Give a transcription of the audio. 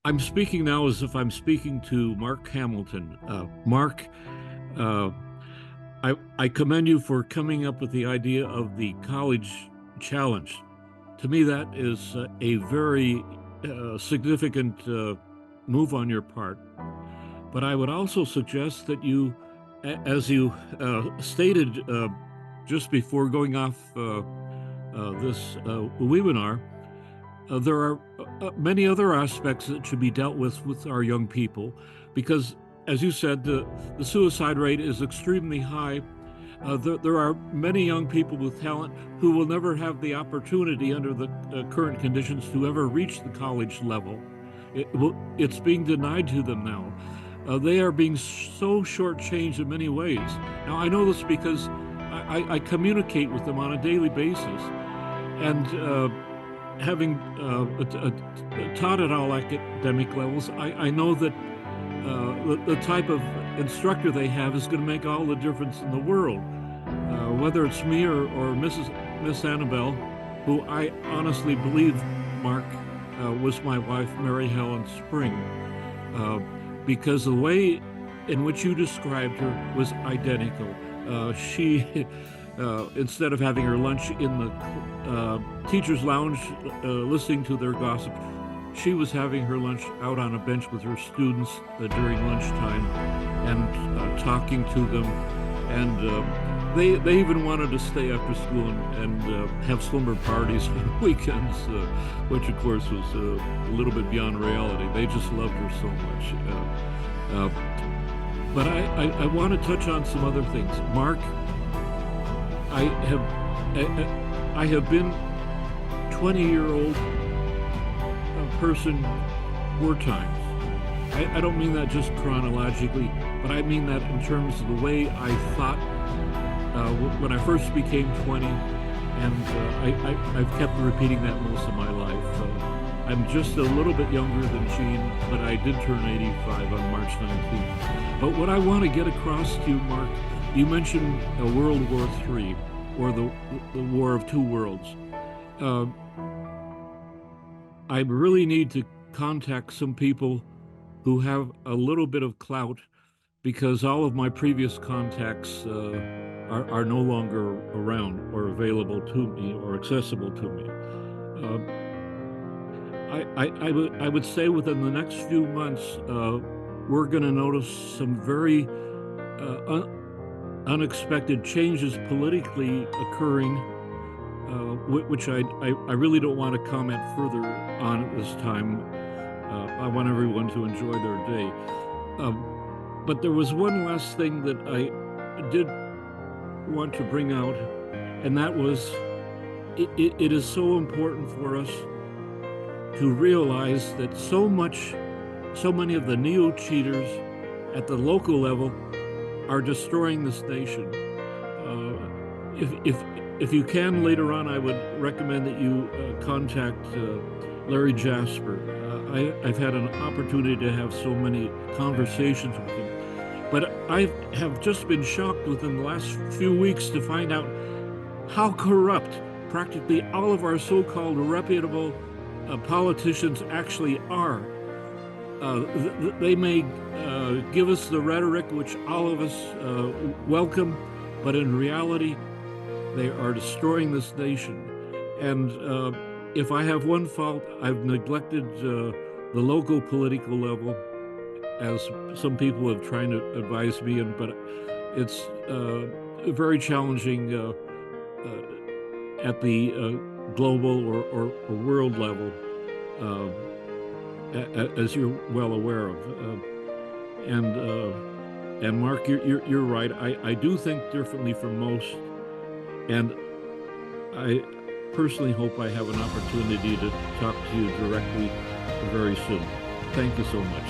I'm speaking now as if I'm speaking to Mark Hamilton. Mark, uh, I commend you for coming up with the idea of the college challenge. To me, that is a very significant move on your part. But I would also suggest that you, as you stated just before going off this webinar, there are many other aspects that should be dealt with our young people, because, as you said, the suicide rate is extremely high. There are many young people with talent who will never have the opportunity under the current conditions to ever reach the college level. It's being denied to them now. They are being so shortchanged in many ways. Now, I know this because I communicate with them on a daily basis, and having taught at all academic levels, I know that the type of instructor they have is going to make all the difference in the world. Whether it's me or Miss Annabelle, who I honestly believe, Mark, was my wife, Mary Helen Spring, because the way in which you described her was identical. She, instead of having her lunch in the teacher's lounge, listening to their gossip, she was having her lunch out on a bench with her students during lunchtime and talking to them. And they even wanted to stay after school and have slumber parties on weekends, which of course was a little bit beyond reality. They just loved her so much. But I want to touch on some other things. Mark, I have been 20-year-old person 4 times. I don't mean that just chronologically, but I mean that in terms of the way I thought when I first became 20, and I've kept repeating that most of my life. I'm just a little bit younger than Gene, but I did turn 85 on March 19th. But what I want to get across to you, Mark, you mentioned World War III, or the War of Two Worlds. I really need to contact some people who have a little bit of clout, because all of my previous contacts are no longer around or available to me or accessible to me. I would say within the next few months, we're going to notice some very unexpected changes politically occurring, which I really don't want to comment further on at this time. I want everyone to enjoy their day. But there was one last thing that I did want to bring out, and that was it is so important for us to realize that so many of the neo-cheaters at the local level are destroying this nation. If you can later on, I would recommend that you contact Larry Jasper. I've had an opportunity to have so many conversations with him, but I have just been shocked within the last few weeks to find out how corrupt practically all of our so-called reputable politicians actually are. They may give us the rhetoric which all of us welcome, but in reality, they are destroying this nation. And if I have one fault, I've neglected the local political level, as some people have tried to advise me, but it's very challenging at the global or world level, as you're well aware of. And Mark, you're right. I do think differently from most, and I personally hope I have an opportunity to talk to you directly very soon. Thank you so much.